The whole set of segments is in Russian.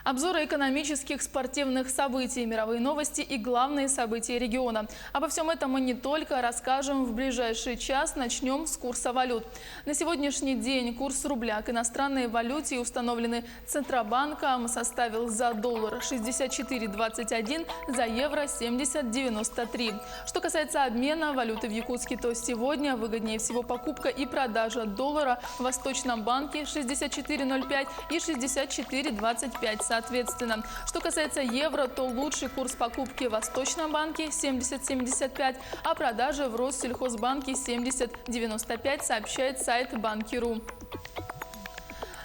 Обзоры экономических, спортивных событий, мировые новости и главные события региона. Обо всем этом мы не только расскажем в ближайший час. Начнем с курса валют. На сегодняшний день курс рубля к иностранной валюте, установленный Центробанком, составил за доллар 64,21, за евро 70,93. Что касается обмена валюты в Якутске, то сегодня выгоднее всего покупка и продажа доллара в Восточном банке 64,05 и 64,25 соответственно. Что касается евро, то лучший курс покупки в Восточном банке 70,75, а продажи в Россельхозбанке 70,95, сообщает сайт Банки.ру.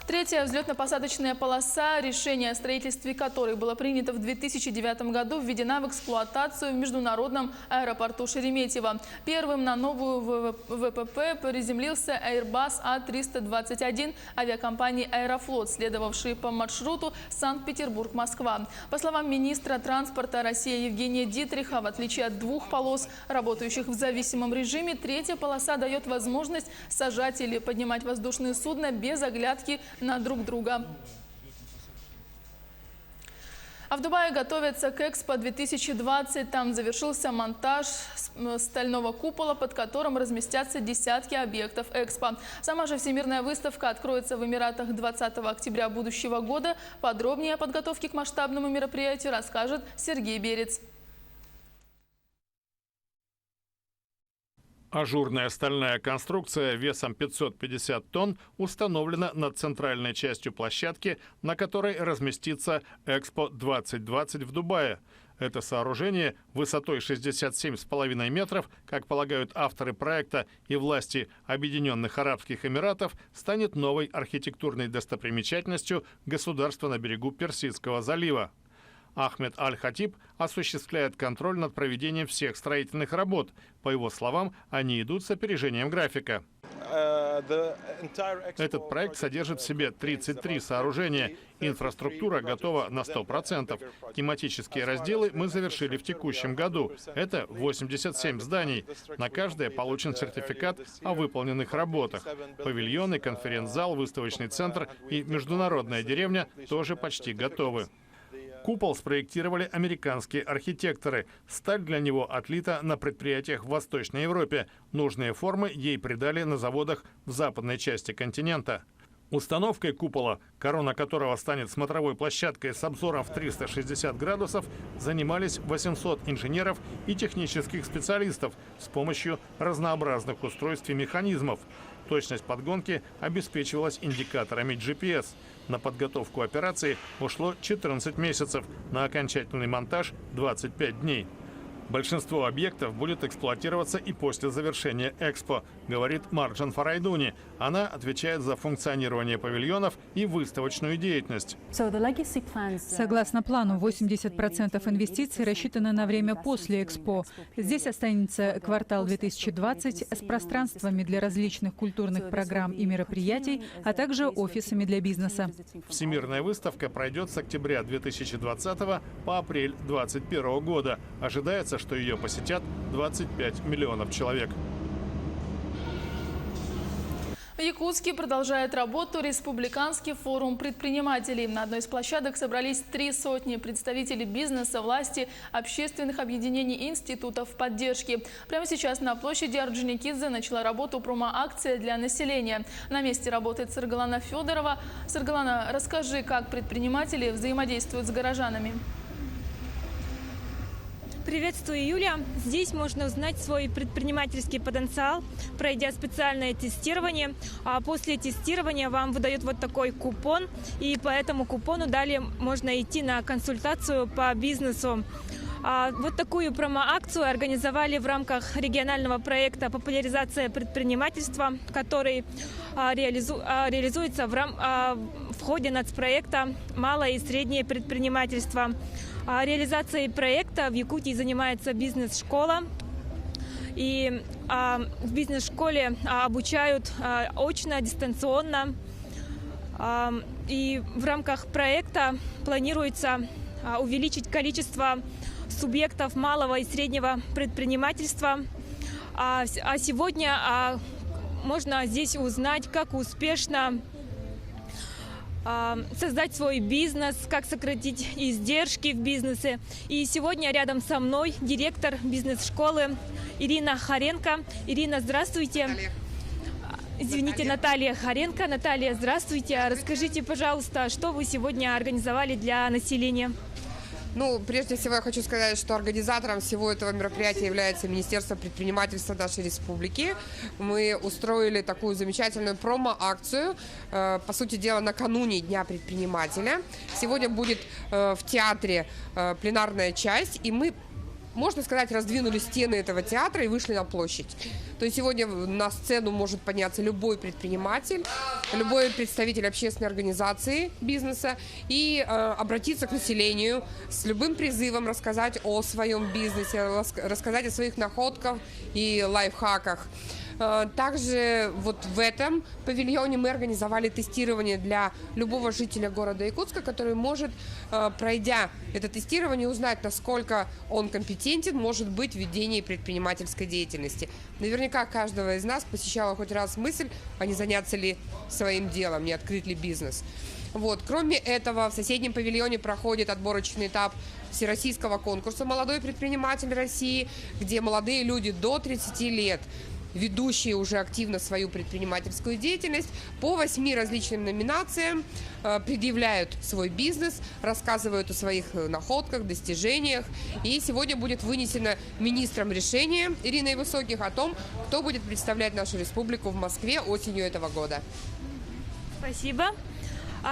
Третья взлетно-посадочная полоса, решение о строительстве которой было принято в 2009 году, введена в эксплуатацию в международном аэропорту Шереметьево. Первым на новую ВПП приземлился Airbus А321 авиакомпании «Аэрофлот», следовавший по маршруту Санкт-Петербург-Москва. По словам министра транспорта России Евгения Дитриха, в отличие от двух полос, работающих в зависимом режиме, третья полоса дает возможность сажать или поднимать воздушные судна без оглядки на друг друга. А в Дубае готовятся к Экспо 2020. Там завершился монтаж стального купола, под которым разместятся десятки объектов Экспо. Сама же всемирная выставка откроется в Эмиратах 20 октября будущего года. Подробнее о подготовке к масштабному мероприятию расскажет Сергей Берец. Ажурная стальная конструкция весом 550 тонн установлена над центральной частью площадки, на которой разместится Экспо 2020 в Дубае. Это сооружение высотой 67,5 метров, как полагают авторы проекта и власти Объединенных Арабских Эмиратов, станет новой архитектурной достопримечательностью государства на берегу Персидского залива. Ахмед Аль-Хатиб осуществляет контроль над проведением всех строительных работ. По его словам, они идут с опережением графика. Этот проект содержит в себе 33 сооружения. Инфраструктура готова на 100%. Тематические разделы мы завершили в текущем году. Это 87 зданий. На каждое получен сертификат о выполненных работах. Павильоны, конференц-зал, выставочный центр и международная деревня тоже почти готовы. Купол спроектировали американские архитекторы. Сталь для него отлита на предприятиях в Восточной Европе. Нужные формы ей придали на заводах в западной части континента. Установкой купола, корона которого станет смотровой площадкой с обзором в 360 градусов, занимались 800 инженеров и технических специалистов с помощью разнообразных устройств и механизмов. Точность подгонки обеспечивалась индикаторами GPS. На подготовку операции ушло 14 месяцев, на окончательный монтаж – 25 дней. Большинство объектов будет эксплуатироваться и после завершения Экспо, говорит Марджан Фарайдуни. Она отвечает за функционирование павильонов и выставочную деятельность. Согласно плану, 80% инвестиций рассчитаны на время после Экспо. Здесь останется квартал 2020 с пространствами для различных культурных программ и мероприятий, а также офисами для бизнеса. Всемирная выставка пройдет с октября 2020 по апрель 2021 года. Ожидается, что ее посетят 25 миллионов человек. В Якутске продолжает работу Республиканский форум предпринимателей. На одной из площадок собрались 300 представителей бизнеса, власти, общественных объединений и институтов поддержки. Прямо сейчас на площади Орджоникидзе начала работу промо-акция для населения. На месте работает Саргалана Федорова. Саргалана, расскажи, как предприниматели взаимодействуют с горожанами. Приветствую, Юля. Здесь можно узнать свой предпринимательский потенциал, пройдя специальное тестирование. А после тестирования вам выдают вот такой купон, и по этому купону далее можно идти на консультацию по бизнесу. Вот такую промо-акцию организовали в рамках регионального проекта «Популяризация предпринимательства», который реализуется в ходе нацпроекта «Малое и среднее предпринимательство». Реализацией проекта в Якутии занимается бизнес-школа. И в бизнес-школе обучают очно, дистанционно. И в рамках проекта планируется увеличить количество субъектов малого и среднего предпринимательства. А сегодня можно здесь узнать, как успешно создать свой бизнес, как сократить издержки в бизнесе. И сегодня рядом со мной директор бизнес-школы Ирина Харенко. Ирина, здравствуйте. Извините, Наталья Харенко. Наталья, здравствуйте. Расскажите, пожалуйста, что вы сегодня организовали для населения? Ну, прежде всего я хочу сказать, что организатором всего этого мероприятия является Министерство предпринимательства нашей республики. Мы устроили такую замечательную промо-акцию, по сути дела, накануне Дня предпринимателя. Сегодня будет в театре пленарная часть, и мы, можно сказать, раздвинули стены этого театра и вышли на площадь. То есть сегодня на сцену может подняться любой предприниматель, любой представитель общественной организации бизнеса и обратиться к населению с любым призывом рассказать о своем бизнесе, рассказать о своих находках и лайфхаках. Также вот в этом павильоне мы организовали тестирование для любого жителя города Якутска, который может, пройдя это тестирование, узнать, насколько он компетентен, может быть, в ведении предпринимательской деятельности. Наверняка каждого из нас посещала хоть раз мысль, а не заняться ли своим делом, не открыть ли бизнес. Вот. Кроме этого, в соседнем павильоне проходит отборочный этап всероссийского конкурса «Молодой предприниматель России», где молодые люди до 30 лет, ведущие уже активно свою предпринимательскую деятельность, по 8 различным номинациям предъявляют свой бизнес, рассказывают о своих находках, достижениях. И сегодня будет вынесено министром решение Ириной Высоких о том, кто будет представлять нашу республику в Москве осенью этого года. Спасибо.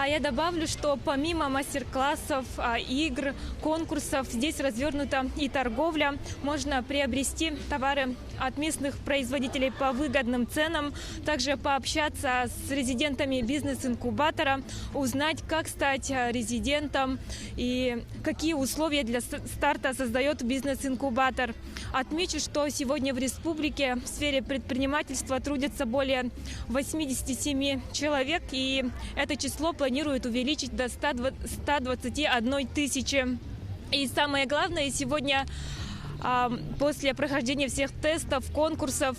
Я добавлю, что помимо мастер-классов, игр, конкурсов, здесь развернута и торговля. Можно приобрести товары от местных производителей по выгодным ценам, также пообщаться с резидентами бизнес-инкубатора, узнать, как стать резидентом и какие условия для старта создает бизнес-инкубатор. Отмечу, что сегодня в республике в сфере предпринимательства трудятся более 87 человек, и это число планируют увеличить до 121 тысячи. И самое главное, сегодня после прохождения всех тестов, конкурсов,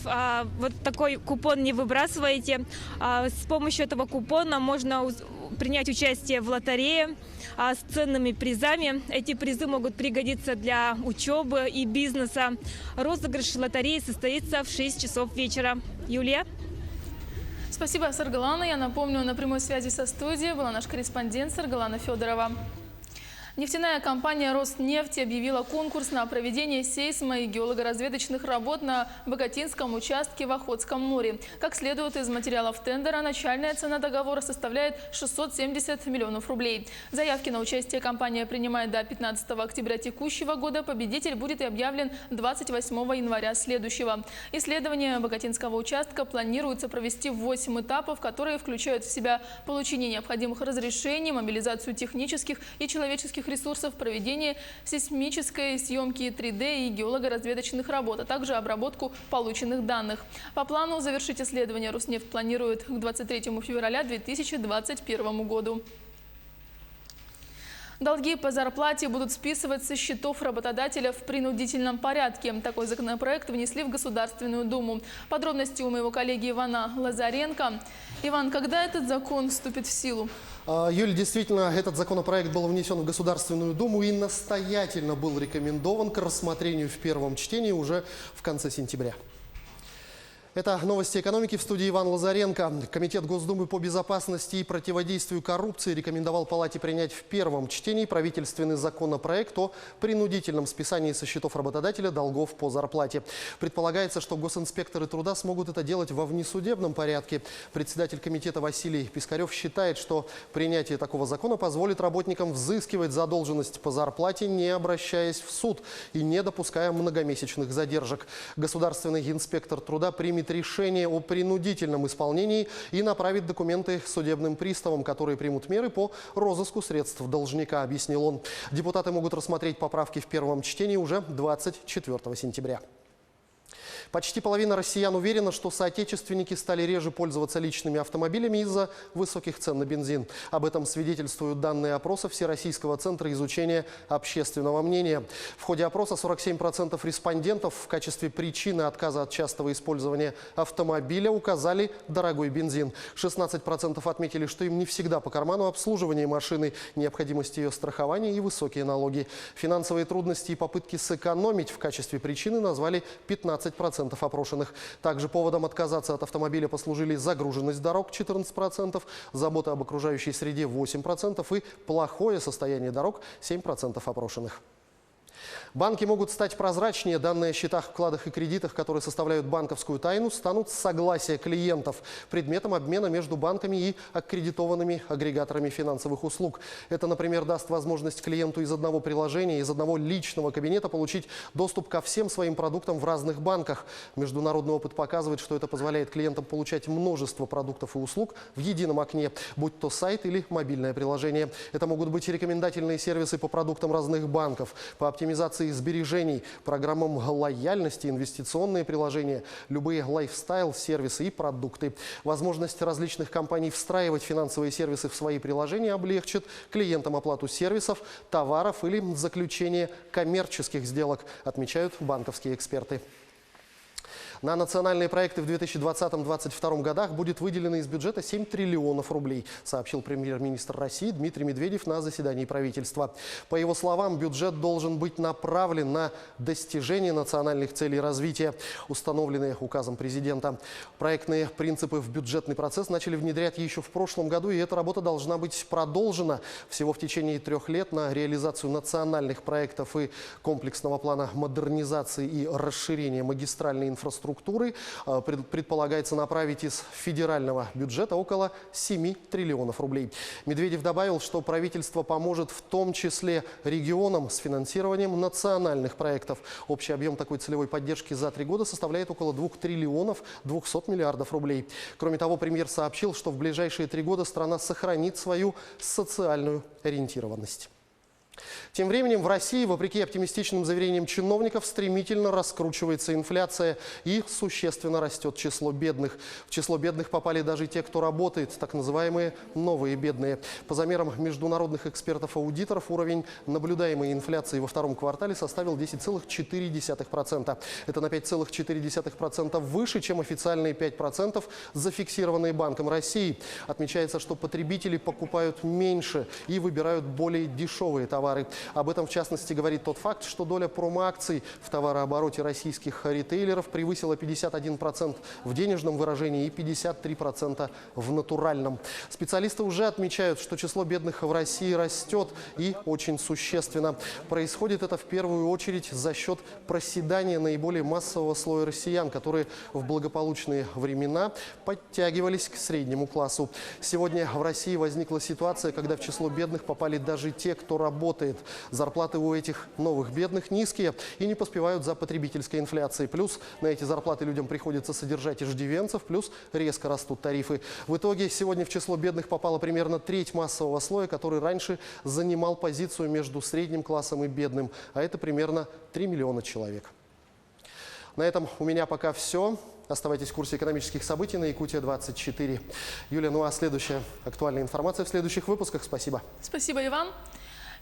вот такой купон не выбрасываете. С помощью этого купона можно принять участие в лотерее с ценными призами. Эти призы могут пригодиться для учебы и бизнеса. Розыгрыш лотереи состоится в 6 часов вечера. Юлия? Спасибо, Саргалана. Я напомню, на прямой связи со студией была наш корреспондент Саргалана Федорова. Нефтяная компания «Роснефть» объявила конкурс на проведение сейсмо- и геологоразведочных работ на Богатинском участке в Охотском море. Как следует из материалов тендера, начальная цена договора составляет 670 миллионов рублей. Заявки на участие компания принимает до 15 октября текущего года. Победитель будет объявлен 28 января следующего. Исследование Богатинского участка планируется провести в 8 этапов, которые включают в себя получение необходимых разрешений, мобилизацию технических и человеческих ресурсов, проведение сейсмической съемки 3D и геологоразведочных работ, а также обработку полученных данных. По плану завершить исследование Роснефть планирует к 23 февраля 2021 году. Долги по зарплате будут списывать со счетов работодателя в принудительном порядке. Такой законопроект внесли в Государственную Думу. Подробности у моего коллеги Ивана Лазаренко. Иван, когда этот закон вступит в силу? Юлия, действительно, этот законопроект был внесен в Государственную Думу и настоятельно был рекомендован к рассмотрению в первом чтении уже в конце сентября. Это новости экономики, в студии Иван Лазаренко. Комитет Госдумы по безопасности и противодействию коррупции рекомендовал Палате принять в первом чтении правительственный законопроект о принудительном списании со счетов работодателя долгов по зарплате. Предполагается, что госинспекторы труда смогут это делать во внесудебном порядке. Председатель комитета Василий Пискарев считает, что принятие такого закона позволит работникам взыскивать задолженность по зарплате, не обращаясь в суд и не допуская многомесячных задержек. Государственный инспектор труда примет решение о принудительном исполнении и направит документы судебным приставам, которые примут меры по розыску средств должника, объяснил он. Депутаты могут рассмотреть поправки в первом чтении уже 24 сентября. Почти половина россиян уверена, что соотечественники стали реже пользоваться личными автомобилями из-за высоких цен на бензин. Об этом свидетельствуют данные опроса Всероссийского центра изучения общественного мнения. В ходе опроса 47% респондентов в качестве причины отказа от частого использования автомобиля указали дорогой бензин. 16% отметили, что им не всегда по карману обслуживание машины, необходимость ее страхования и высокие налоги. Финансовые трудности и попытки сэкономить в качестве причины назвали 15% опрошенных. Также поводом отказаться от автомобиля послужили загруженность дорог 14%, забота об окружающей среде 8% и плохое состояние дорог 7% опрошенных. Банки могут стать прозрачнее. Данные о счетах, вкладах и кредитах, которые составляют банковскую тайну, станут с согласия клиентов предметом обмена между банками и аккредитованными агрегаторами финансовых услуг. Это, например, даст возможность клиенту из одного приложения, из одного личного кабинета получить доступ ко всем своим продуктам в разных банках. Международный опыт показывает, что это позволяет клиентам получать множество продуктов и услуг в едином окне, будь то сайт или мобильное приложение. Это могут быть рекомендательные сервисы по продуктам разных банков, по оптимизации сбережений, программам лояльности, инвестиционные приложения, любые лайфстайл-сервисы и продукты. Возможность различных компаний встраивать финансовые сервисы в свои приложения облегчит клиентам оплату сервисов, товаров или заключение коммерческих сделок, отмечают банковские эксперты. На национальные проекты в 2020-2022 годах будет выделено из бюджета 7 триллионов рублей, сообщил премьер-министр России Дмитрий Медведев на заседании правительства. По его словам, бюджет должен быть направлен на достижение национальных целей развития, установленные указом президента. Проектные принципы в бюджетный процесс начали внедрять еще в прошлом году, и эта работа должна быть продолжена. Всего в течение 3 лет на реализацию национальных проектов и комплексного плана модернизации и расширения магистральной инфраструктуры предполагается направить из федерального бюджета около 7 триллионов рублей. Медведев добавил, что правительство поможет в том числе регионам с финансированием национальных проектов. Общий объем такой целевой поддержки за 3 года составляет около 2 триллионов 200 миллиардов рублей. Кроме того, премьер сообщил, что в ближайшие 3 года страна сохранит свою социальную ориентированность. Тем временем в России, вопреки оптимистичным заверениям чиновников, стремительно раскручивается инфляция и существенно растет число бедных. В число бедных попали даже те, кто работает, так называемые новые бедные. По замерам международных экспертов-аудиторов, уровень наблюдаемой инфляции во 2-м квартале составил 10,4%. Это на 5,4% выше, чем официальные 5%, зафиксированные Банком России. Отмечается, что потребители покупают меньше и выбирают более дешевые товары. Об этом, в частности, говорит тот факт, что доля промо-акций в товарообороте российских ритейлеров превысила 51% в денежном выражении и 53% в натуральном. Специалисты уже отмечают, что число бедных в России растет и очень существенно. Происходит это в первую очередь за счет проседания наиболее массового слоя россиян, которые в благополучные времена подтягивались к среднему классу. Сегодня в России возникла ситуация, когда в число бедных попали даже те, кто работает. Зарплаты у этих новых бедных низкие и не поспевают за потребительской инфляцией. Плюс на эти зарплаты людям приходится содержать иждивенцев, плюс резко растут тарифы. В итоге сегодня в число бедных попала примерно треть массового слоя, который раньше занимал позицию между средним классом и бедным. А это примерно 3 миллиона человек. На этом у меня пока все. Оставайтесь в курсе экономических событий на Якутия-24. Юлия, ну а следующая актуальная информация в следующих выпусках. Спасибо. Спасибо, Иван.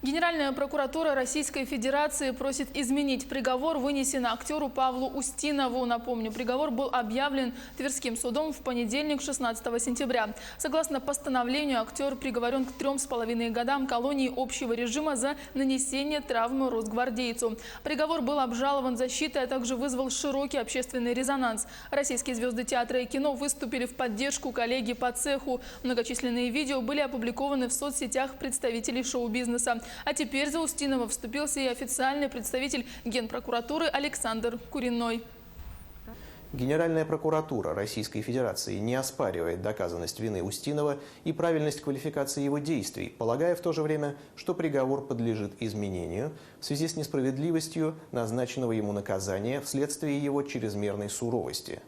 Генеральная прокуратура Российской Федерации просит изменить приговор, вынесенный актеру Павлу Устинову. Напомню, приговор был объявлен Тверским судом в понедельник, 16 сентября. Согласно постановлению, актер приговорен к 3,5 годам колонии общего режима за нанесение травмы росгвардейцу. Приговор был обжалован защитой, а также вызвал широкий общественный резонанс. Российские звезды театра и кино выступили в поддержку коллеги по цеху. Многочисленные видео были опубликованы в соцсетях представителей шоу-бизнеса. А теперь за Устинова вступился и официальный представитель Генпрокуратуры Александр Куриной. Генеральная прокуратура Российской Федерации не оспаривает доказанность вины Устинова и правильность квалификации его действий, полагая в то же время, что приговор подлежит изменению в связи с несправедливостью назначенного ему наказания вследствие его чрезмерной суровости.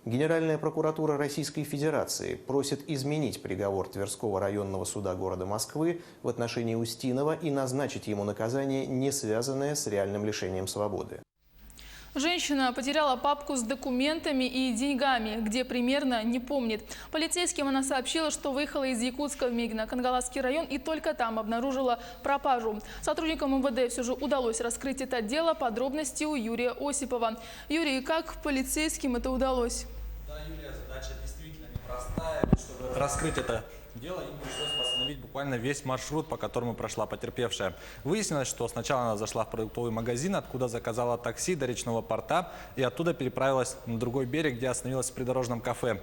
Генеральная прокуратура Российской Федерации просит изменить приговор Тверского районного суда города Москвы в отношении Устинова и назначить ему наказание, не связанное с реальным лишением свободы. Женщина потеряла папку с документами и деньгами, где примерно не помнит. Полицейским она сообщила, что выехала из Якутска в Мигино-Кангаласский район и только там обнаружила пропажу. Сотрудникам МВД все же удалось раскрыть это дело. Подробности у Юрия Осипова. Юрий, как полицейским это удалось? Да, Юлия, задача действительно непростая. Чтобы раскрыть это дело, им пришлось восстановить буквально весь маршрут, по которому прошла потерпевшая. Выяснилось, что сначала она зашла в продуктовый магазин, откуда заказала такси до речного порта и оттуда переправилась на другой берег, где остановилась в придорожном кафе.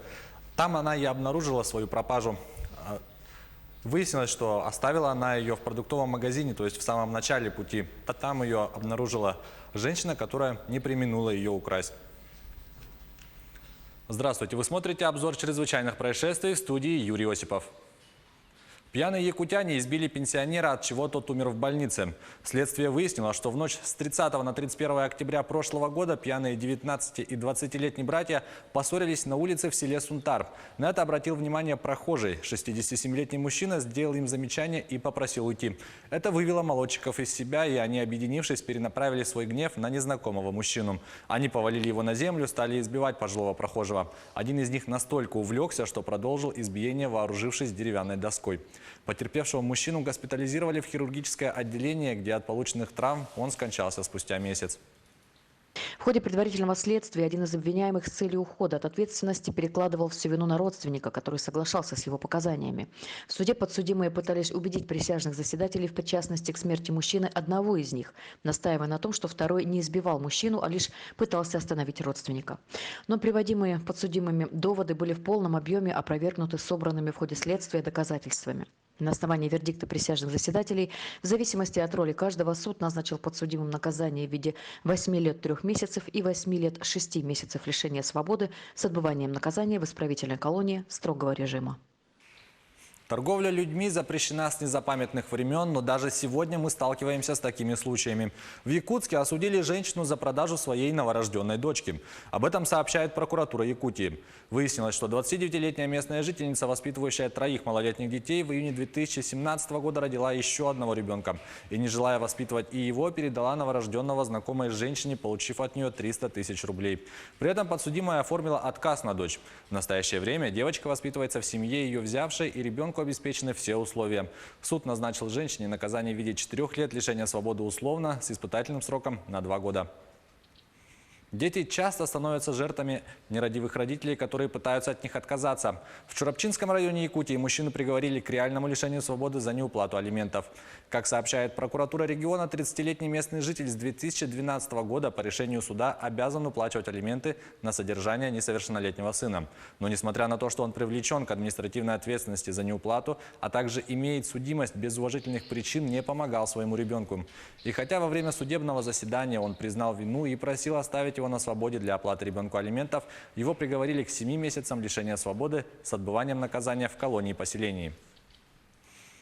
Там она и обнаружила свою пропажу. Выяснилось, что оставила она ее в продуктовом магазине, то есть в самом начале пути. А там ее обнаружила женщина, которая не преминула ее украсть. Здравствуйте, вы смотрите обзор чрезвычайных происшествий, в студии Юрий Осипов. Пьяные якутяне избили пенсионера, от чего тот умер в больнице. Следствие выяснило, что в ночь с 30 на 31 октября прошлого года пьяные 19- и 20-летние братья поссорились на улице в селе Сунтар. На это обратил внимание прохожий. 67-летний мужчина сделал им замечание и попросил уйти. Это вывело молодчиков из себя, и они, объединившись, перенаправили свой гнев на незнакомого мужчину. Они повалили его на землю, стали избивать пожилого прохожего. Один из них настолько увлекся, что продолжил избиение, вооружившись деревянной доской. Потерпевшего мужчину госпитализировали в хирургическое отделение, где от полученных травм он скончался спустя месяц. В ходе предварительного следствия один из обвиняемых с целью ухода от ответственности перекладывал всю вину на родственника, который соглашался с его показаниями. В суде подсудимые пытались убедить присяжных заседателей в причастности к смерти мужчины одного из них, настаивая на том, что второй не избивал мужчину, а лишь пытался остановить родственника. Но приводимые подсудимыми доводы были в полном объеме опровергнуты собранными в ходе следствия доказательствами. На основании вердикта присяжных заседателей, в зависимости от роли каждого, суд назначил подсудимым наказание в виде 8 лет 3 месяцев и 8 лет 6 месяцев лишения свободы с отбыванием наказания в исправительной колонии строгого режима. Торговля людьми запрещена с незапамятных времен, но даже сегодня мы сталкиваемся с такими случаями. В Якутске осудили женщину за продажу своей новорожденной дочки. Об этом сообщает прокуратура Якутии. Выяснилось, что 29-летняя местная жительница, воспитывающая 3 малолетних детей, в июне 2017 года родила еще одного ребенка. И, не желая воспитывать и его, передала новорожденного знакомой женщине, получив от нее 300 тысяч рублей. При этом подсудимая оформила отказ на дочь. В настоящее время девочка воспитывается в семье ее взявшей, и ребенку обеспечены все условия. Суд назначил женщине наказание в виде 4 лет лишения свободы условно с испытательным сроком на 2 года. Дети часто становятся жертвами нерадивых родителей, которые пытаются от них отказаться. В Чурапчинском районе Якутии мужчину приговорили к реальному лишению свободы за неуплату алиментов. Как сообщает прокуратура региона, 30-летний местный житель с 2012 года по решению суда обязан уплачивать алименты на содержание несовершеннолетнего сына. Но несмотря на то, что он привлечен к административной ответственности за неуплату, а также имеет судимость, без уважительных причин не помогал своему ребенку. И хотя во время судебного заседания он признал вину и просил оставить его на свободе для оплаты ребенку алиментов, его приговорили к 7 месяцам лишения свободы с отбыванием наказания в колонии-поселении.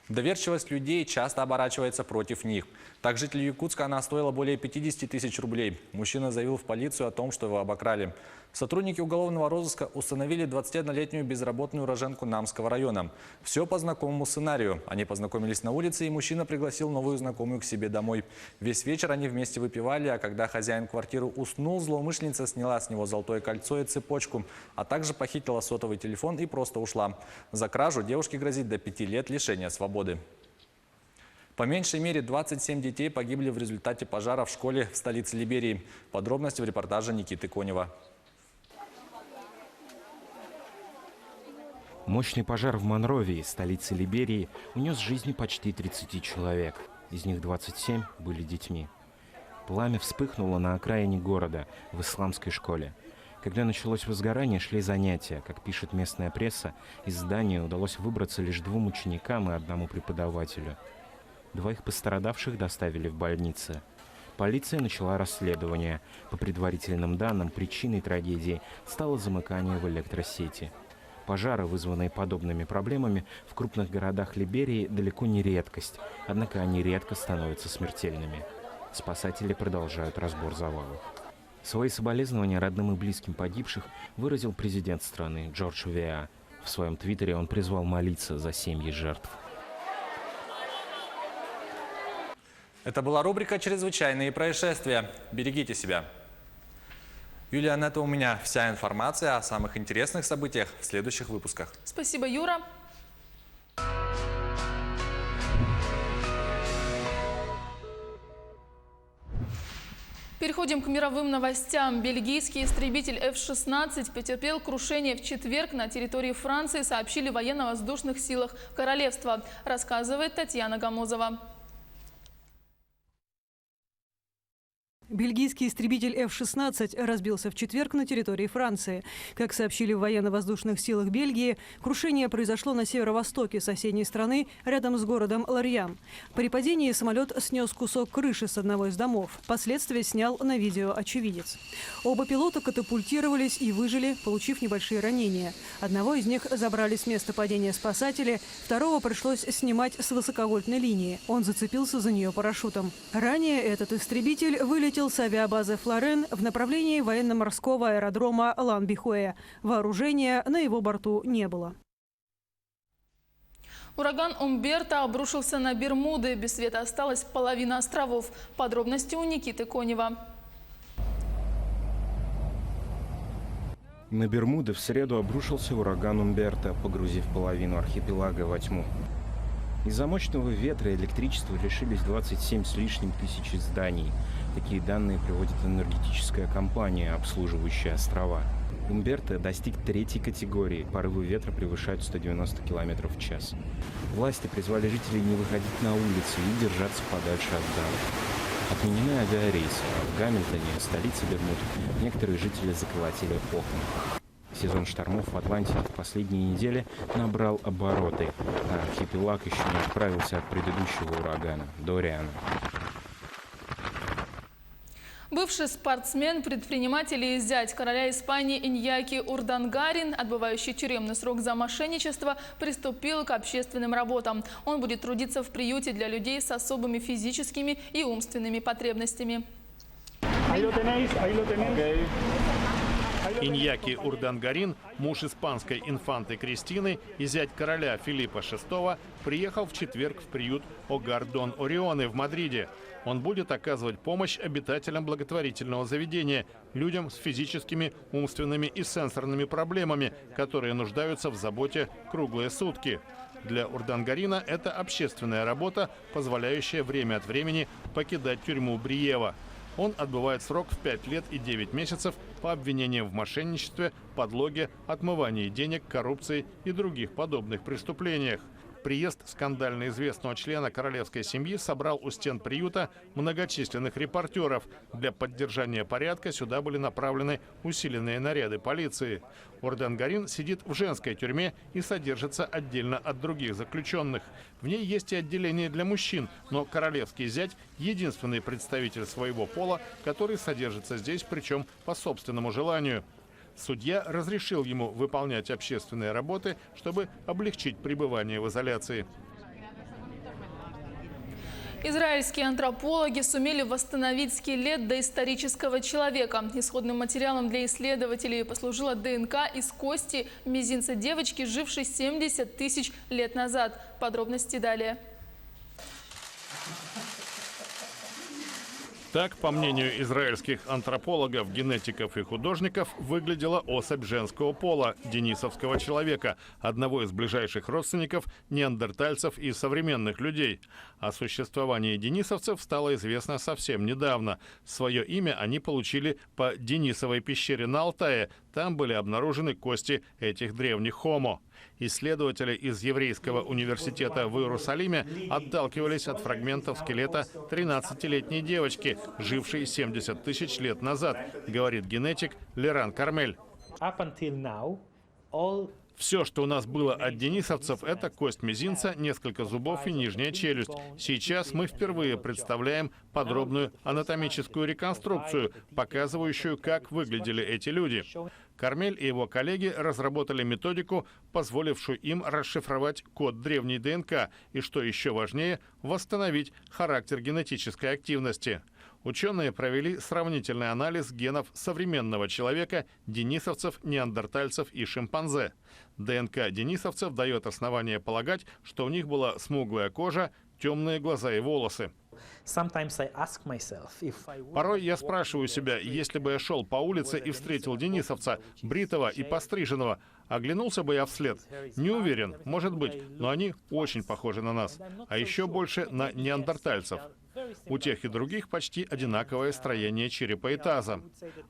Доверчивость людей часто оборачивается против них. Так, жителю Якутска она стоила более 50 тысяч рублей. Мужчина заявил в полицию о том, что его обокрали. Сотрудники уголовного розыска установили 21-летнюю безработную уроженку Намского района. Все по знакомому сценарию. Они познакомились на улице, и мужчина пригласил новую знакомую к себе домой. Весь вечер они вместе выпивали, а когда хозяин квартиры уснул, злоумышленница сняла с него золотое кольцо и цепочку, а также похитила сотовый телефон и просто ушла. За кражу девушке грозит до 5 лет лишения свободы. По меньшей мере 27 детей погибли в результате пожара в школе в столице Либерии. Подробности в репортаже Никиты Конева. Мощный пожар в Монровии, столице Либерии, унес жизни почти 30 человек. Из них 27 были детьми. Пламя вспыхнуло на окраине города, в исламской школе. Когда началось возгорание, шли занятия. Как пишет местная пресса, из здания удалось выбраться лишь 2 ученикам и 1 преподавателю. 2 пострадавших доставили в больницы. Полиция начала расследование. По предварительным данным, причиной трагедии стало замыкание в электросети. Пожары, вызванные подобными проблемами, в крупных городах Либерии далеко не редкость, однако они редко становятся смертельными. Спасатели продолжают разбор завалов. Свои соболезнования родным и близким погибших выразил президент страны Джордж Веа. В своем твиттере он призвал молиться за семьи жертв. Это была рубрика «Чрезвычайные происшествия». Берегите себя. Юлия, на это у меня вся информация о самых интересных событиях в следующих выпусках. Спасибо, Юра. Переходим к мировым новостям. Бельгийский истребитель F-16 потерпел крушение в четверг на территории Франции, сообщили в военно-воздушных силах королевства, рассказывает Татьяна Гамозова. Бельгийский истребитель F-16 разбился в четверг на территории Франции. Как сообщили в военно-воздушных силах Бельгии, крушение произошло на северо-востоке соседней страны, рядом с городом Лорьян. При падении самолет снес кусок крыши с одного из домов. Последствия снял на видео очевидец. Оба пилота катапультировались и выжили, получив небольшие ранения. Одного из них забрали с места падения спасатели, второго пришлось снимать с высоковольтной линии. Он зацепился за нее парашютом. Ранее этот истребитель вылетел с авиабазы Флорен в направлении военно-морского аэродрома Лан-Бихуэ. Вооружения на его борту не было. Ураган Умберто обрушился на Бермуды. Без света осталась половина островов. Подробности у Никиты Конева. На Бермуды в среду обрушился ураган Умберто, погрузив половину архипелага во тьму. Из-за мощного ветра и электричества лишились 27 с лишним тысяч зданий. Такие данные приводит энергетическая компания, обслуживающая острова. Умберто достиг 3-й категории. Порывы ветра превышают 190 км в час. Власти призвали жителей не выходить на улицы и держаться подальше от дамб. Отменены авиарейсы. В Гамильтоне, столице Бермуд, некоторые жители заколотили окна. Сезон штормов в Атлантике в последние недели набрал обороты, а архипелаг еще не отправился от предыдущего урагана – Дориана. Бывший спортсмен, предприниматель и зять короля Испании Иньяки Урдангарин, отбывающий тюремный срок за мошенничество, приступил к общественным работам. Он будет трудиться в приюте для людей с особыми физическими и умственными потребностями. Иньяки Урдангарин, муж испанской инфанты Кристины и зять короля Филиппа VI, приехал в четверг в приют Огар Дон Орионе в Мадриде. Он будет оказывать помощь обитателям благотворительного заведения, людям с физическими, умственными и сенсорными проблемами, которые нуждаются в заботе круглые сутки. Для Урдангарина это общественная работа, позволяющая время от времени покидать тюрьму Бриева. Он отбывает срок в 5 лет и 9 месяцев по обвинениям в мошенничестве, подлоге, отмывании денег, коррупции и других подобных преступлениях. Приезд скандально известного члена королевской семьи собрал у стен приюта многочисленных репортеров. Для поддержания порядка сюда были направлены усиленные наряды полиции. Урдангарин сидит в женской тюрьме и содержится отдельно от других заключенных. В ней есть и отделение для мужчин, но королевский зять – единственный представитель своего пола, который содержится здесь, причем по собственному желанию. Судья разрешил ему выполнять общественные работы, чтобы облегчить пребывание в изоляции. Израильские антропологи сумели восстановить скелет доисторического человека. Исходным материалом для исследователей послужила ДНК из кости мизинца девочки, жившей 70 тысяч лет назад. Подробности далее. Так, по мнению израильских антропологов, генетиков и художников, выглядела особь женского пола – денисовского человека, одного из ближайших родственников неандертальцев и современных людей. О существовании денисовцев стало известно совсем недавно. Свое имя они получили по Денисовой пещере на Алтае. Там были обнаружены кости этих древних хомо. Исследователи из Еврейского университета в Иерусалиме отталкивались от фрагментов скелета 13-летней девочки, жившей 70 тысяч лет назад, говорит генетик Леран Кармель. Все, что у нас было от денисовцев, это кость мизинца, несколько зубов и нижняя челюсть. Сейчас мы впервые представляем подробную анатомическую реконструкцию, показывающую, как выглядели эти люди. Кармель и его коллеги разработали методику, позволившую им расшифровать код древней ДНК и, что еще важнее, восстановить характер генетической активности. Ученые провели сравнительный анализ генов современного человека, денисовцев, неандертальцев и шимпанзе. ДНК денисовцев дает основание полагать, что у них была смуглая кожа, темные глаза и волосы. Порой я спрашиваю себя, если бы я шел по улице и встретил денисовца, бритого и постриженного, оглянулся бы я вслед? Не уверен, может быть, но они очень похожи на нас, а еще больше на неандертальцев. У тех и других почти одинаковое строение черепа и таза.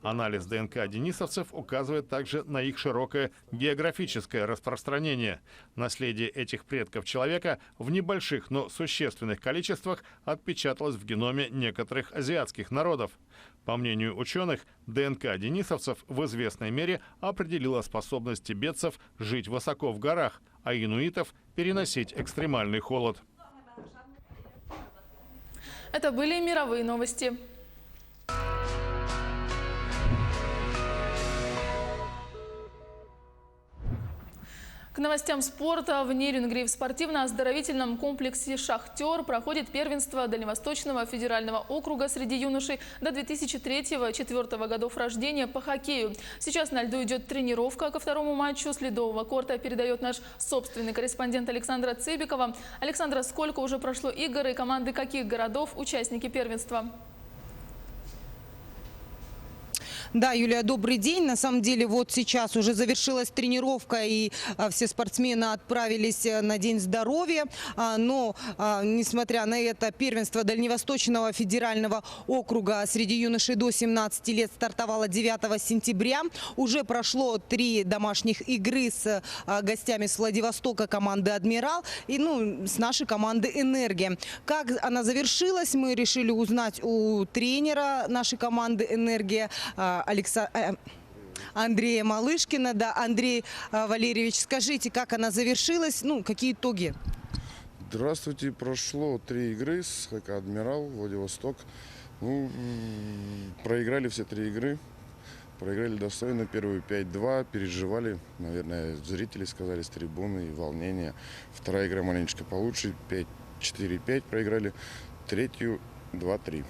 Анализ ДНК денисовцев указывает также на их широкое географическое распространение. Наследие этих предков человека в небольших, но существенных количествах отпечаталось в геноме некоторых азиатских народов. По мнению ученых, ДНК денисовцев в известной мере определила способность тибетцев жить высоко в горах, а инуитов переносить экстремальный холод. Это были мировые новости. К новостям спорта. В Нерюнгри в спортивно-оздоровительном комплексе «Шахтер» проходит первенство Дальневосточного федерального округа среди юношей до 2003-2004 годов рождения по хоккею. Сейчас на льду идет тренировка ко второму матчу. С ледового корта передает наш собственный корреспондент Александра Цыбикова. Александра, сколько уже прошло игр и команды каких городов участники первенства? Да, Юлия, добрый день. На самом деле, вот сейчас уже завершилась тренировка, и все спортсмены отправились на День здоровья. Но, несмотря на это, первенство Дальневосточного федерального округа среди юношей до 17 лет стартовало 9 сентября. Уже прошло 3 домашних игры с гостями с Владивостока команды «Адмирал» и с нашей команды «Энергия». Как она завершилась, мы решили узнать у тренера нашей команды «Энергия» Андрея Малышкина. Да, Андрей Валерьевич, скажите, как она завершилась, какие итоги? Здравствуйте. Прошло 3 игры с ХК «Адмирал», Владивосток. Проиграли все 3 игры. Проиграли достойно. Первую 5-2. Переживали, наверное, зрители сказали, с трибуны и волнение. Вторая игра маленечко получше. 4-5 проиграли. Третью 2-3.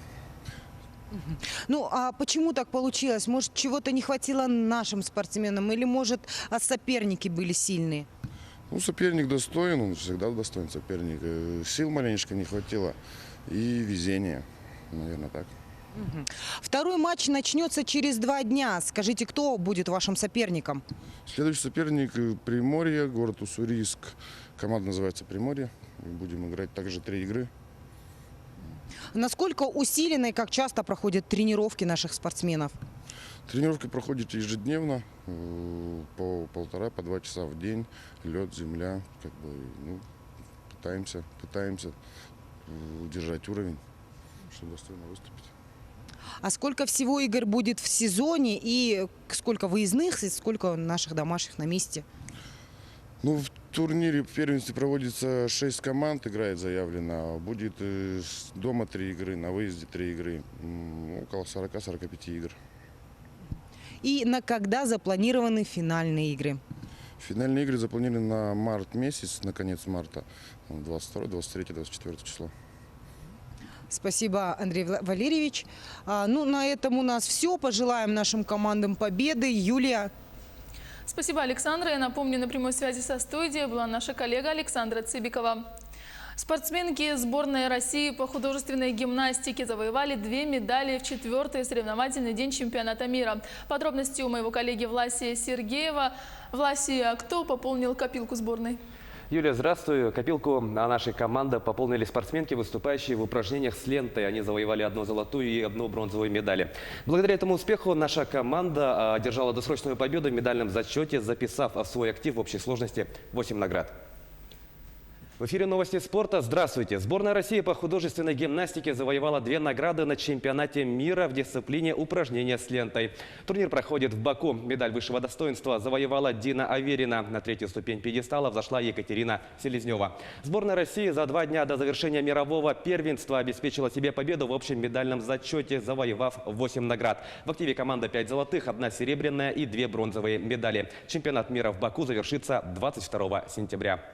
А почему так получилось? Может, чего-то не хватило нашим спортсменам? Или, может, соперники были сильные? Соперник достоин, он всегда достоин соперник. Сил маленечко не хватило и везения, наверное, так. Второй матч начнется через 2 дня. Скажите, кто будет вашим соперником? Следующий соперник – Приморье, город Уссурийск. Команда называется «Приморье». Будем играть также 3 игры. Насколько усилены и как часто проходят тренировки наших спортсменов? Тренировки проходят ежедневно, по 1,5–2 часа в день. Лед, земля. Пытаемся удержать уровень, чтобы достойно выступить. А сколько всего игр будет в сезоне и сколько выездных, и сколько наших домашних на месте? В турнире в первенстве проводится 6 команд, играет заявлено. Будет дома 3 игры, на выезде 3 игры. Около 40–45 игр. И на когда запланированы финальные игры? Финальные игры запланированы на март месяц, на конец марта. 22, 23, 24 число. Спасибо, Андрей Валерьевич. На этом у нас все. Пожелаем нашим командам победы. Юлия. Спасибо, Александра. Я напомню, на прямой связи со студией была наша коллега Александра Цыбикова. Спортсменки сборной России по художественной гимнастике завоевали 2 медали в 4-й соревновательный день чемпионата мира. Подробности у моего коллеги Власия Сергеева. Власия, кто пополнил копилку сборной? Юлия, здравствуй. Копилку нашей команды пополнили спортсменки, выступающие в упражнениях с лентой. Они завоевали 1 золотую и 1 бронзовую медали. Благодаря этому успеху наша команда одержала досрочную победу в медальном зачете, записав в свой актив в общей сложности 8 наград. В эфире новости спорта. Здравствуйте. Сборная России по художественной гимнастике завоевала 2 награды на чемпионате мира в дисциплине упражнения с лентой. Турнир проходит в Баку. Медаль высшего достоинства завоевала Дина Аверина. На 3-ю ступень пьедестала взошла Екатерина Селезнева. Сборная России за 2 дня до завершения мирового первенства обеспечила себе победу в общем медальном зачете, завоевав 8 наград. В активе команда 5 золотых, 1 серебряная и 2 бронзовые медали. Чемпионат мира в Баку завершится 22 сентября.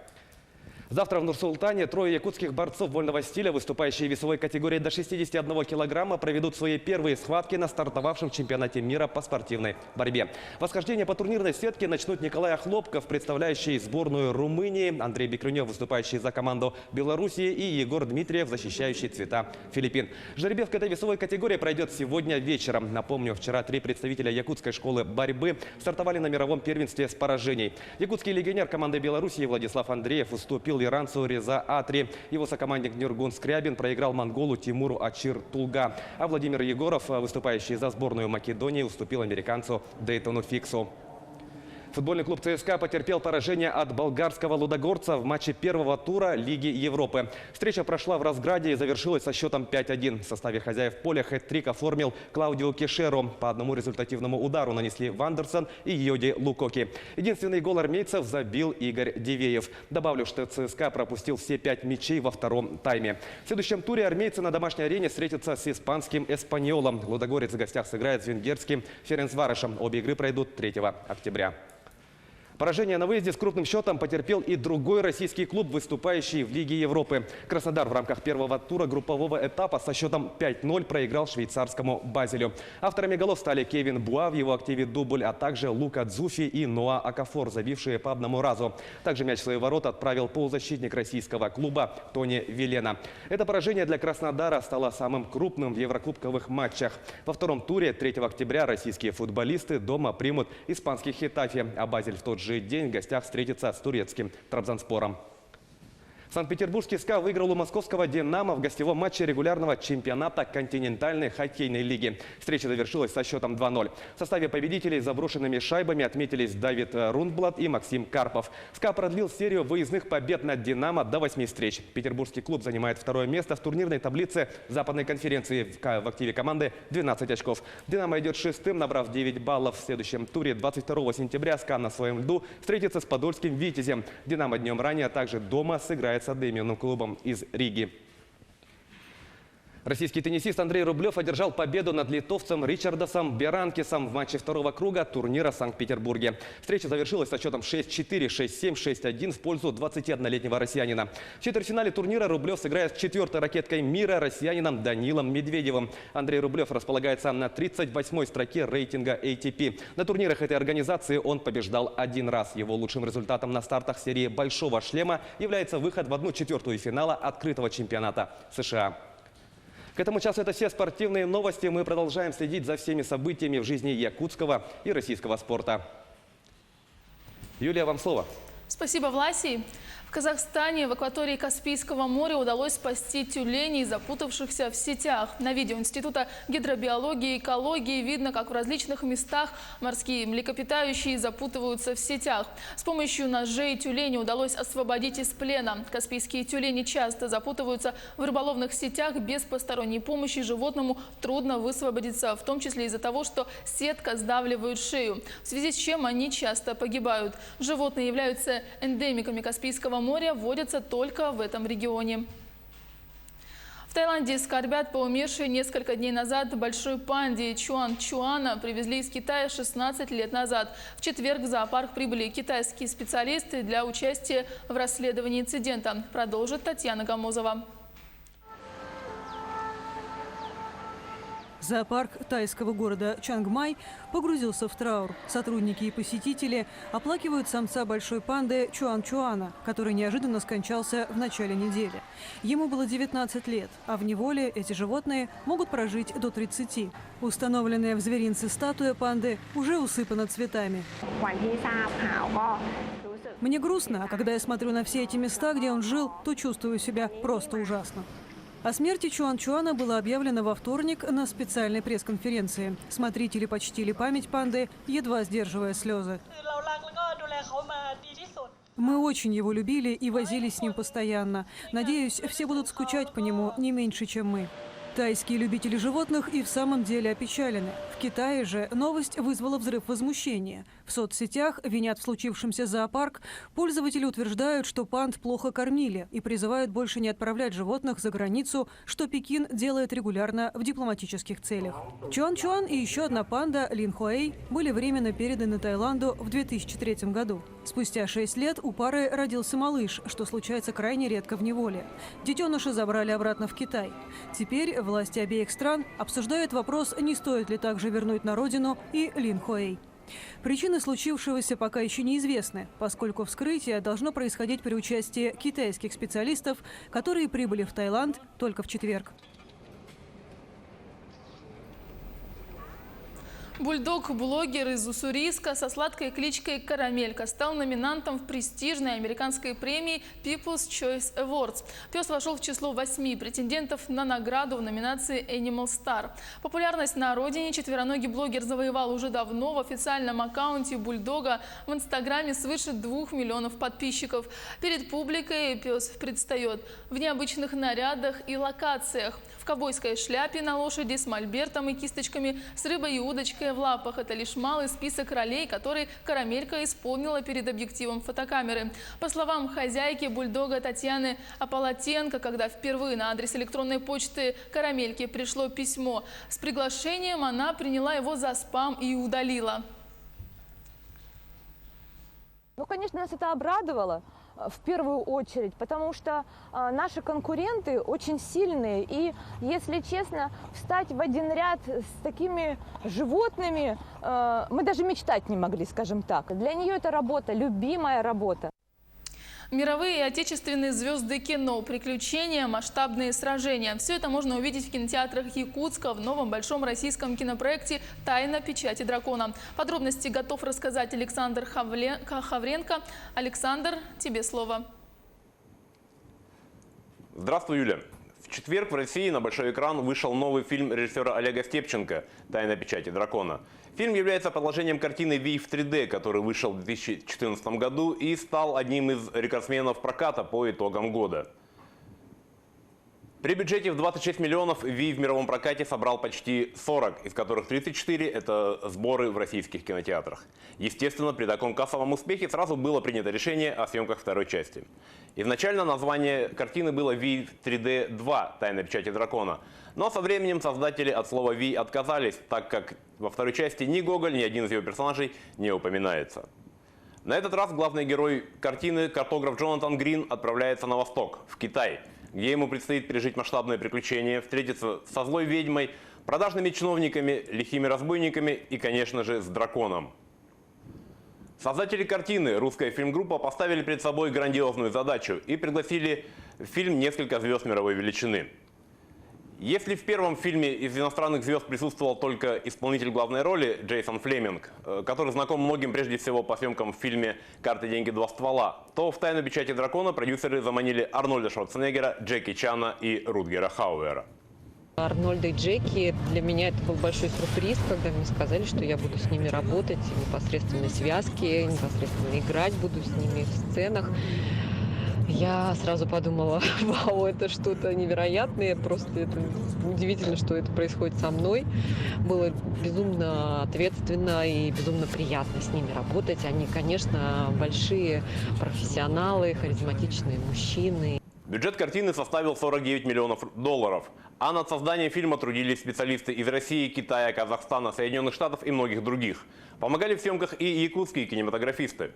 Завтра в Нур-Султане трое якутских борцов вольного стиля, выступающие в весовой категории до 61 килограмма, проведут свои первые схватки на стартовавшем чемпионате мира по спортивной борьбе. Восхождение по турнирной сетке начнут Николай Охлопков, представляющий сборную Румынии, Андрей Бекрюнев, выступающий за команду Белоруссии, и Егор Дмитриев, защищающий цвета Филиппин. Жеребьев к этой весовой категории пройдет сегодня вечером. Напомню, вчера 3 представителя якутской школы борьбы стартовали на мировом первенстве с поражений. Якутский легионер команды Белоруссии Владислав Андреев уступил иранцу Реза Атри. Его сокомандник Нюргун Скрябин проиграл монголу Тимуру Ачир Тулга. А Владимир Егоров, выступающий за сборную Македонии, уступил американцу Дейтону Фиксу. Футбольный клуб ЦСКА потерпел поражение от болгарского Лудогорца в матче первого тура Лиги Европы. Встреча прошла в Разграде и завершилась со счетом 5-1. В составе хозяев поля хэт-трик оформил Клаудио Кешеро. По одному результативному удару нанесли Вандерсон и Йоди Лукоки. Единственный гол армейцев забил Игорь Дивеев. Добавлю, что ЦСКА пропустил все 5 мячей во втором тайме. В следующем туре армейцы на домашней арене встретятся с испанским Эспаньолом. Лудогорец в гостях сыграет с венгерским Ференцварошем. Обе игры пройдут 3 октября. Поражение на выезде с крупным счетом потерпел и другой российский клуб, выступающий в Лиге Европы. Краснодар в рамках первого тура группового этапа со счетом 5-0 проиграл швейцарскому Базелю. Авторами голов стали Кевин Буа в его активе дубль, а также Лука Дзуфи и Ноа Акафор, забившие по одному разу. Также мяч в свои ворота отправил полузащитник российского клуба Тони Велена. Это поражение для Краснодара стало самым крупным в еврокубковых матчах. Во втором туре 3 октября российские футболисты дома примут испанский Хетафе, а Базель в тот же день в гостях встретится с турецким Трабзонспором. Санкт-Петербургский СКА выиграл у московского «Динамо» в гостевом матче регулярного чемпионата континентальной хоккейной лиги. Встреча завершилась со счетом 2-0. В составе победителей заброшенными шайбами отметились Давид Рундблат и Максим Карпов. СКА продлил серию выездных побед над «Динамо» до 8 встреч. Петербургский клуб занимает второе место в турнирной таблице Западной конференции. В активе команды 12 очков. «Динамо» идет 6-м, набрав 9 баллов. В следующем туре 22 сентября СКА на своем льду встретится с подольским «Витязем». «Динамо» днем ранее также дома сыграет с одноименным клубом из Риги. Российский теннисист Андрей Рублев одержал победу над литовцем Ричардасом Беранкисом в матче второго круга турнира в Санкт-Петербурге. Встреча завершилась со счетом 6-4, 6-7, 6-1 в пользу 21-летнего россиянина. В четвертьфинале турнира Рублев сыграет с 4-й ракеткой мира россиянином Данилом Медведевым. Андрей Рублев располагается на 38-й строке рейтинга ATP. На турнирах этой организации он побеждал 1 раз. Его лучшим результатом на стартах серии «Большого шлема» является выход в 1/4 финала открытого чемпионата США. К этому часу это все спортивные новости. Мы продолжаем следить за всеми событиями в жизни якутского и российского спорта. Юлия, вам слово. Спасибо, Власий. В Казахстане в акватории Каспийского моря удалось спасти тюленей, запутавшихся в сетях. На видео Института гидробиологии и экологии видно, как в различных местах морские млекопитающие запутываются в сетях. С помощью ножей тюленей удалось освободить из плена. Каспийские тюлени часто запутываются в рыболовных сетях. Без посторонней помощи животному трудно высвободиться, в том числе из-за того, что сетка сдавливает шею, в связи с чем они часто погибают. Животные являются эндемиками Каспийского моря, водятся только в этом регионе. В Таиланде скорбят по умершей несколько дней назад большой панде Чуан-Чуана. Привезли из Китая 16 лет назад. В четверг в зоопарк прибыли китайские специалисты для участия в расследовании инцидента. Продолжит Татьяна Гамозова. Зоопарк тайского города Чангмай погрузился в траур. Сотрудники и посетители оплакивают самца большой панды Чуан-Чуана, который неожиданно скончался в начале недели. Ему было 19 лет, а в неволе эти животные могут прожить до 30. Установленная в зверинце статуя панды уже усыпана цветами. Мне грустно, а когда я смотрю на все эти места, где он жил, то чувствую себя просто ужасно. О смерти Чуан-Чуана было объявлено во вторник на специальной пресс-конференции. Смотрители почтили память панды, едва сдерживая слезы. Мы очень его любили и возились с ним постоянно. Надеюсь, все будут скучать по нему не меньше, чем мы. Тайские любители животных и в самом деле опечалены. В Китае же новость вызвала взрыв возмущения. В соцсетях винят в случившемся зоопарк. Пользователи утверждают, что панд плохо кормили и призывают больше не отправлять животных за границу, что Пекин делает регулярно в дипломатических целях. Чуан-Чуан и еще одна панда Лин Хуэй были временно переданы Таиланду в 2003 году. Спустя 6 лет у пары родился малыш, что случается крайне редко в неволе. Детеныша забрали обратно в Китай. Теперь власти обеих стран обсуждают вопрос, не стоит ли также вернуть на родину и Лин Хуэй. Причины случившегося пока еще неизвестны, поскольку вскрытие должно происходить при участии китайских специалистов, которые прибыли в Таиланд только в четверг. Бульдог-блогер из Уссурийска со сладкой кличкой «Карамелька» стал номинантом в престижной американской премии People's Choice Awards. Пес вошел в число 8 претендентов на награду в номинации Animal Star. Популярность на родине четвероногий блогер завоевал уже давно. В официальном аккаунте бульдога в Инстаграме свыше 2 миллионов подписчиков. Перед публикой пес предстает в необычных нарядах и локациях. В ковбойской шляпе на лошади, с мольбертом и кисточками, с рыбой и удочкой в лапах. Это лишь малый список ролей, которые Карамелька исполнила перед объективом фотокамеры. По словам хозяйки бульдога Татьяны Аполатенко, когда впервые на адрес электронной почты Карамельки пришло письмо с приглашением, она приняла его за спам и удалила. Ну, конечно, нас это обрадовало в первую очередь, потому что наши конкуренты очень сильные. И, если честно, встать в один ряд с такими животными мы даже мечтать не могли, скажем так. Для нее это работа, любимая работа. Мировые и отечественные звезды кино, приключения, масштабные сражения. Все это можно увидеть в кинотеатрах Якутска в новом большом российском кинопроекте «Тайна печати дракона». Подробности готов рассказать Александр Хавренко. Александр, тебе слово. Здравствуй, Юля. В четверг в России на большой экран вышел новый фильм режиссера Олега Степченко «Тайна печати дракона». Фильм является продолжением картины «Вий» в 3D, который вышел в 2014 году и стал одним из рекордсменов проката по итогам года. При бюджете в 26 миллионов «Вий» в мировом прокате собрал почти 40, из которых 34 – это сборы в российских кинотеатрах. Естественно, при таком кассовом успехе сразу было принято решение о съемках второй части. Изначально название картины было «Вий 3D 2. Тайна печати дракона». Но со временем создатели от слова «Вий» отказались, так как во второй части ни Гоголь, ни один из его персонажей не упоминается. На этот раз главный герой картины, картограф Джонатан Грин, отправляется на восток, в Китай, где ему предстоит пережить масштабное приключение, встретиться со злой ведьмой, продажными чиновниками, лихими разбойниками и, конечно же, с драконом. Создатели картины, русская фильмгруппа, поставили перед собой грандиозную задачу и пригласили в фильм несколько звезд мировой величины. Если в первом фильме из иностранных звезд присутствовал только исполнитель главной роли Джейсон Флеминг, который знаком многим прежде всего по съемкам в фильме «Карты, деньги, два ствола», то в «Тайну печати дракона» продюсеры заманили Арнольда Шварценеггера, Джеки Чана и Рутгера Хауэра. Арнольда и Джеки, для меня это был большой сюрприз, когда мне сказали, что я буду с ними работать, непосредственно связки, непосредственно играть буду с ними в сценах. Я сразу подумала, вау, это что-то невероятное, просто это удивительно, что это происходит со мной. Было безумно ответственно и безумно приятно с ними работать. Они, конечно, большие профессионалы, харизматичные мужчины. Бюджет картины составил $49 миллионов, а над созданием фильма трудились специалисты из России, Китая, Казахстана, Соединенных Штатов и многих других. Помогали в съемках и якутские кинематографисты.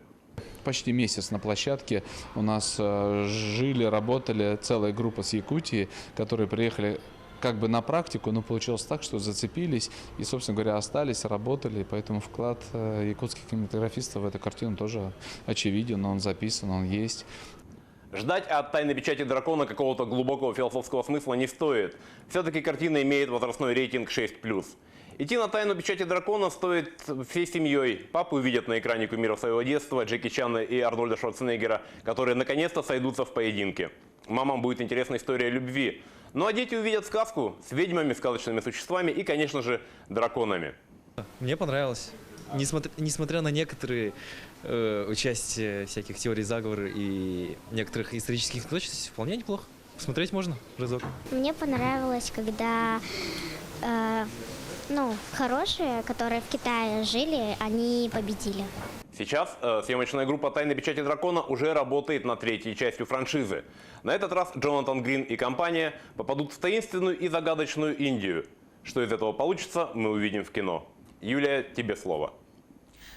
Почти месяц на площадке у нас жили, работали целая группа с Якутии, которые приехали как бы на практику, но получилось так, что зацепились и, собственно говоря, остались, работали. Поэтому вклад якутских кинематографистов в эту картину тоже очевиден, он записан, он есть. Ждать от «Тайной печати дракона» какого-то глубокого философского смысла не стоит. Все-таки картина имеет возрастной рейтинг 6+. Идти на «Тайну печати дракона» стоит всей семьей. Папы увидят на экране кумиров своего детства, Джеки Чана и Арнольда Шварценеггера, которые наконец-то сойдутся в поединке. Мамам будет интересна история любви. Ну а дети увидят сказку с ведьмами, сказочными существами и, конечно же, драконами. Мне понравилось. Несмотря на некоторые участие всяких теорий заговора и некоторых исторических неточностей, вполне неплохо. Смотреть можно разок. Мне понравилось, когда хорошие, которые в Китае жили, они победили. Сейчас съемочная группа «Тайной печати дракона» уже работает над третьей частью франшизы. На этот раз Джонатан Грин и компания попадут в таинственную и загадочную Индию. Что из этого получится, мы увидим в кино. Юлия, тебе слово.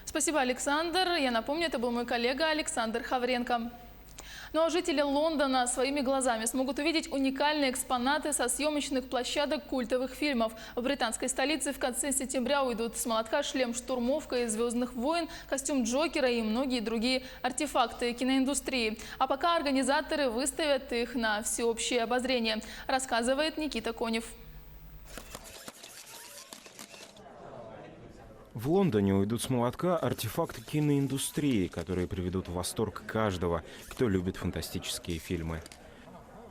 Спасибо, Александр. Я напомню, это был мой коллега Александр Хавренко. Ну а жители Лондона своими глазами смогут увидеть уникальные экспонаты со съемочных площадок культовых фильмов. В британской столице в конце сентября уйдут с молотка шлем штурмовка из «Звездных войн», костюм Джокера и многие другие артефакты киноиндустрии. А пока организаторы выставят их на всеобщее обозрение, рассказывает Никита Конев. В Лондоне уйдут с молотка артефакты киноиндустрии, которые приведут в восторг каждого, кто любит фантастические фильмы.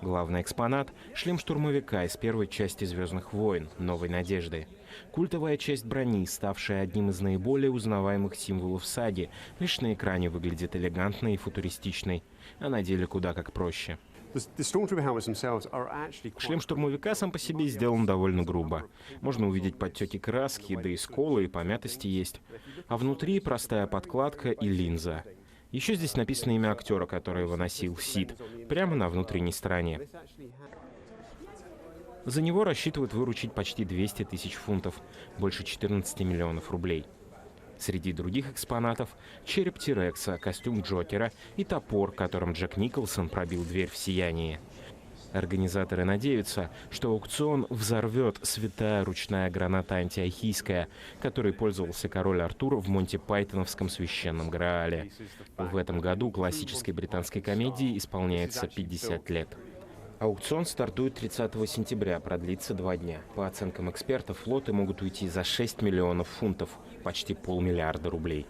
Главный экспонат – шлем штурмовика из первой части «Звездных войн» «Новой надежды». Культовая часть брони, ставшая одним из наиболее узнаваемых символов саги, лишь на экране выглядит элегантной и футуристичной, а на деле куда как проще. Шлем штурмовика сам по себе сделан довольно грубо. Можно увидеть подтеки краски, да и сколы, и помятости есть. А внутри простая подкладка и линза. Еще здесь написано имя актера, который его носил, Сид, прямо на внутренней стороне. За него рассчитывают выручить почти 200 тысяч фунтов, больше 14 миллионов рублей. Среди других экспонатов – череп Тирекса, костюм Джокера и топор, которым Джек Николсон пробил дверь в сиянии. Организаторы надеются, что аукцион взорвет святая ручная граната антиохийская, которой пользовался король Артур в Монти Пайтоновском священном Граале. В этом году классической британской комедии исполняется 50 лет. Аукцион стартует 30 сентября, продлится 2 дня. По оценкам экспертов, лоты могут уйти за 6 миллионов фунтов, почти 500 миллиарда рублей.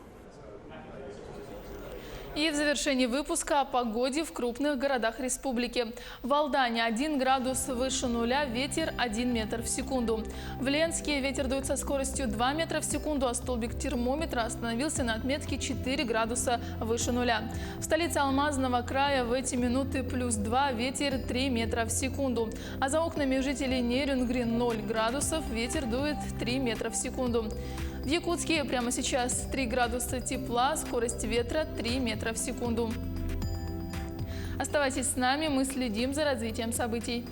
И в завершении выпуска о погоде в крупных городах республики. В Алдане 1 градус выше нуля, ветер 1 метр в секунду. В Ленске ветер дует со скоростью 2 метра в секунду, а столбик термометра остановился на отметке 4 градуса выше нуля. В столице Алмазного края в эти минуты +2, ветер 3 метра в секунду. А за окнами жителей Нерюнгри 0 градусов, ветер дует 3 метра в секунду. В Якутске прямо сейчас 3 градуса тепла, скорость ветра 3 метра в секунду. Оставайтесь с нами, мы следим за развитием событий.